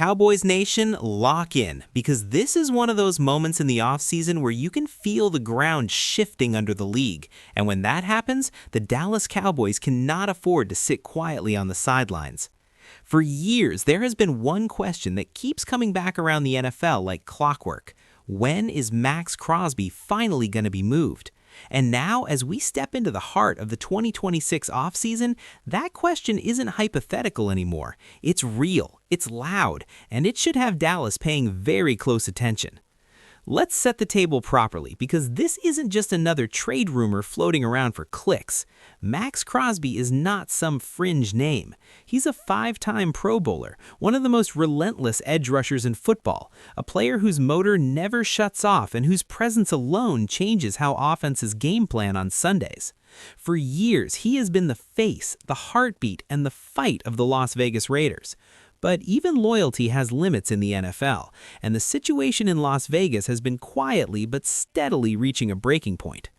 Cowboys Nation, lock in, because this is one of those moments in the offseason where you can feel the ground shifting under the league. And when that happens, the Dallas Cowboys cannot afford to sit quietly on the sidelines. For years, there has been one question that keeps coming back around the NFL like clockwork. When is Maxx Crosby finally going to be moved? And now, as we step into the heart of the 2026 offseason, that question isn't hypothetical anymore. It's real, it's loud, and it should have Dallas paying very close attention. Let's set the table properly, because this isn't just another trade rumor floating around for clicks. Maxx Crosby is not some fringe name. He's a 5-time Pro Bowler, one of the most relentless edge rushers in football, a player whose motor never shuts off and whose presence alone changes how offenses game plan on Sundays. For years, he has been the face, the heartbeat, and the fight of the Las Vegas Raiders. But even loyalty has limits in the NFL, and the situation in Las Vegas has been quietly but steadily reaching a breaking point.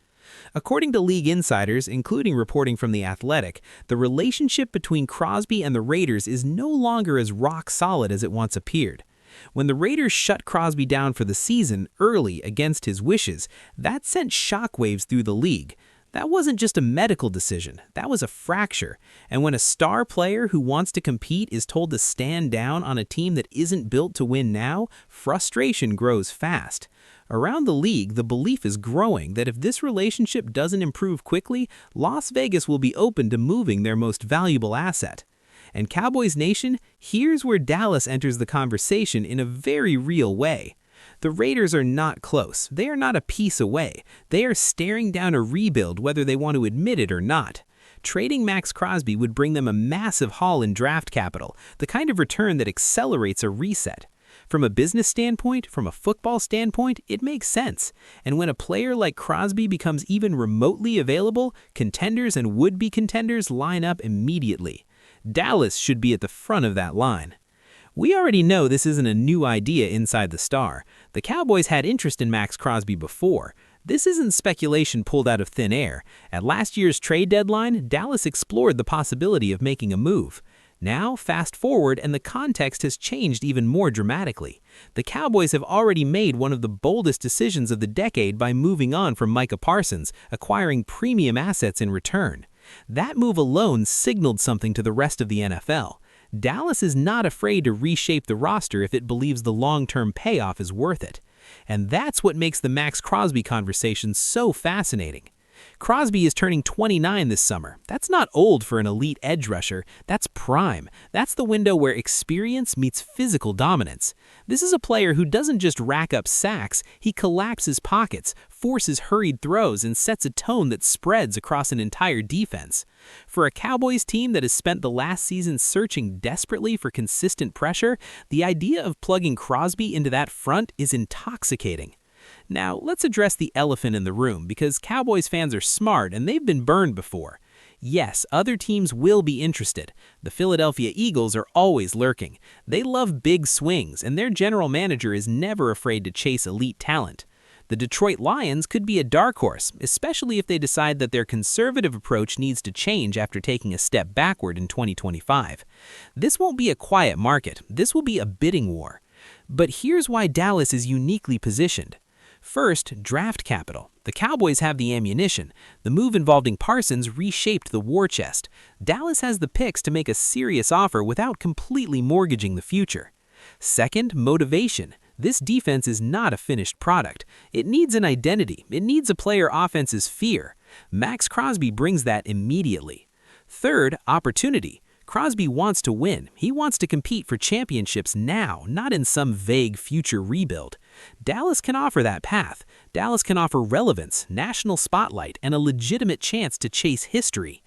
According to league insiders, including reporting from The Athletic, the relationship between Crosby and the Raiders is no longer as rock solid as it once appeared. When the Raiders shut Crosby down for the season early against his wishes, that sent shockwaves through the league. That wasn't just a medical decision, that was a fracture. And when a star player who wants to compete is told to stand down on a team that isn't built to win now, frustration grows fast. Around the league, the belief is growing that if this relationship doesn't improve quickly, Las Vegas will be open to moving their most valuable asset. And Cowboys Nation, here's where Dallas enters the conversation in a very real way. The Raiders are not close. They are not a piece away. They are staring down a rebuild whether they want to admit it or not. Trading Maxx Crosby would bring them a massive haul in draft capital, the kind of return that accelerates a reset. From a business standpoint, from a football standpoint, it makes sense. And when a player like Crosby becomes even remotely available, contenders and would-be contenders line up immediately. Dallas should be at the front of that line. We already know this isn't a new idea inside the Star. The Cowboys had interest in Maxx Crosby before. This isn't speculation pulled out of thin air. At last year's trade deadline, Dallas explored the possibility of making a move. Now, fast forward, and the context has changed even more dramatically. The Cowboys have already made one of the boldest decisions of the decade by moving on from Micah Parsons, acquiring premium assets in return. That move alone signaled something to the rest of the NFL. Dallas is not afraid to reshape the roster if it believes the long-term payoff is worth it. And that's what makes the Maxx Crosby conversation so fascinating. Crosby is turning 29 this summer. That's not old for an elite edge rusher. That's prime. That's the window where experience meets physical dominance. This is a player who doesn't just rack up sacks, he collapses pockets, forces hurried throws, and sets a tone that spreads across an entire defense. For a Cowboys team that has spent the last season searching desperately for consistent pressure, the idea of plugging Crosby into that front is intoxicating. Now, let's address the elephant in the room, because Cowboys fans are smart and they've been burned before. Yes, other teams will be interested. The Philadelphia Eagles are always lurking. They love big swings, and their general manager is never afraid to chase elite talent. The Detroit Lions could be a dark horse, especially if they decide that their conservative approach needs to change after taking a step backward in 2025. This won't be a quiet market. This will be a bidding war. But here's why Dallas is uniquely positioned. First, draft capital. The Cowboys have the ammunition. The move involving Parsons reshaped the war chest. Dallas has the picks to make a serious offer without completely mortgaging the future. Second, motivation. This defense is not a finished product. It needs an identity. It needs a player offenses fear. Maxx Crosby brings that immediately. Third, opportunity. Crosby wants to win. He wants to compete for championships now, not in some vague future rebuild. Dallas can offer that path. Dallas can offer relevance, national spotlight, and a legitimate chance to chase history.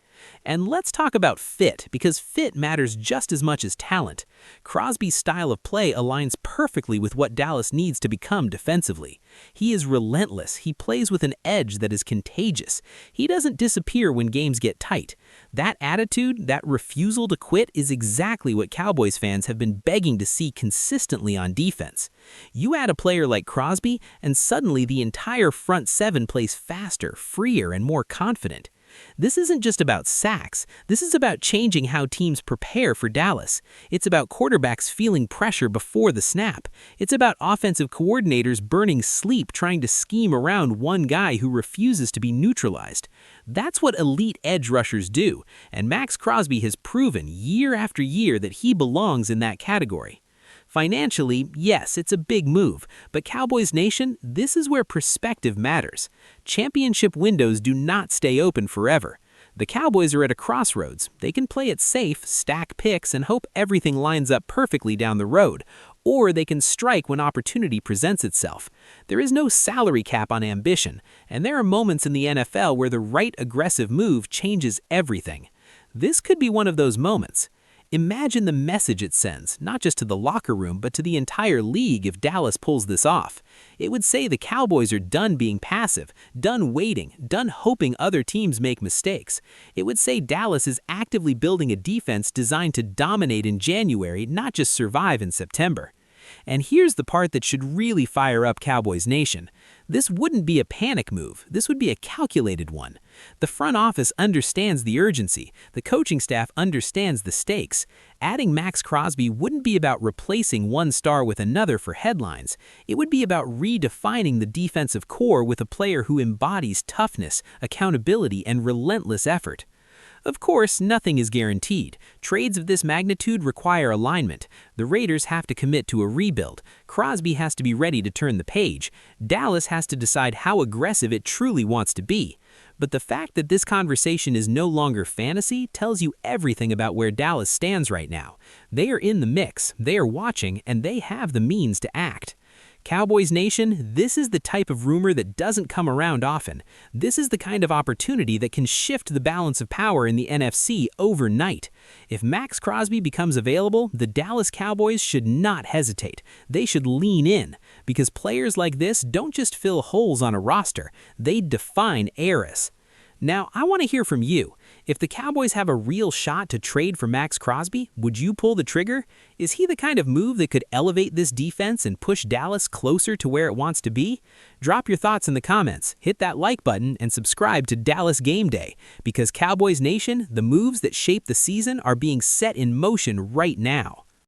And let's talk about fit, because fit matters just as much as talent. Crosby's style of play aligns perfectly with what Dallas needs to become defensively. He is relentless. He plays with an edge that is contagious. He doesn't disappear when games get tight. That attitude, that refusal to quit, is exactly what Cowboys fans have been begging to see consistently on defense. You add a player like Crosby, and suddenly the entire front seven plays faster, freer, and more confident. This isn't just about sacks. This is about changing how teams prepare for Dallas. It's about quarterbacks feeling pressure before the snap. It's about offensive coordinators burning sleep trying to scheme around one guy who refuses to be neutralized. That's what elite edge rushers do, and Maxx Crosby has proven year after year that he belongs in that category. Financially, yes, it's a big move, but Cowboys Nation, this is where perspective matters. Championship windows do not stay open forever. The Cowboys are at a crossroads. They can play it safe, stack picks, and hope everything lines up perfectly down the road, or they can strike when opportunity presents itself. There is no salary cap on ambition, and there are moments in the NFL where the right aggressive move changes everything. This could be one of those moments. Imagine the message it sends, not just to the locker room, but to the entire league if Dallas pulls this off. It would say the Cowboys are done being passive, done waiting, done hoping other teams make mistakes. It would say Dallas is actively building a defense designed to dominate in January, not just survive in September. And here's the part that should really fire up Cowboys Nation. This wouldn't be a panic move. This would be a calculated one. The front office understands the urgency. The coaching staff understands the stakes. Adding Maxx Crosby wouldn't be about replacing one star with another for headlines. It would be about redefining the defensive core with a player who embodies toughness, accountability, and relentless effort. Of course, nothing is guaranteed. Trades of this magnitude require alignment. The Raiders have to commit to a rebuild. Crosby has to be ready to turn the page. Dallas has to decide how aggressive it truly wants to be. But the fact that this conversation is no longer fantasy tells you everything about where Dallas stands right now. They are in the mix, they are watching, and they have the means to act. Cowboys Nation, this is the type of rumor that doesn't come around often. This is the kind of opportunity that can shift the balance of power in the NFC overnight. If Maxx Crosby becomes available, the Dallas Cowboys should not hesitate. They should lean in, because players like this don't just fill holes on a roster, they define eras. Now, I want to hear from you. If the Cowboys have a real shot to trade for Maxx Crosby, would you pull the trigger? Is he the kind of move that could elevate this defense and push Dallas closer to where it wants to be? Drop your thoughts in the comments, hit that like button, and subscribe to Dallas Game Day. Because Cowboys Nation, the moves that shape the season are being set in motion right now.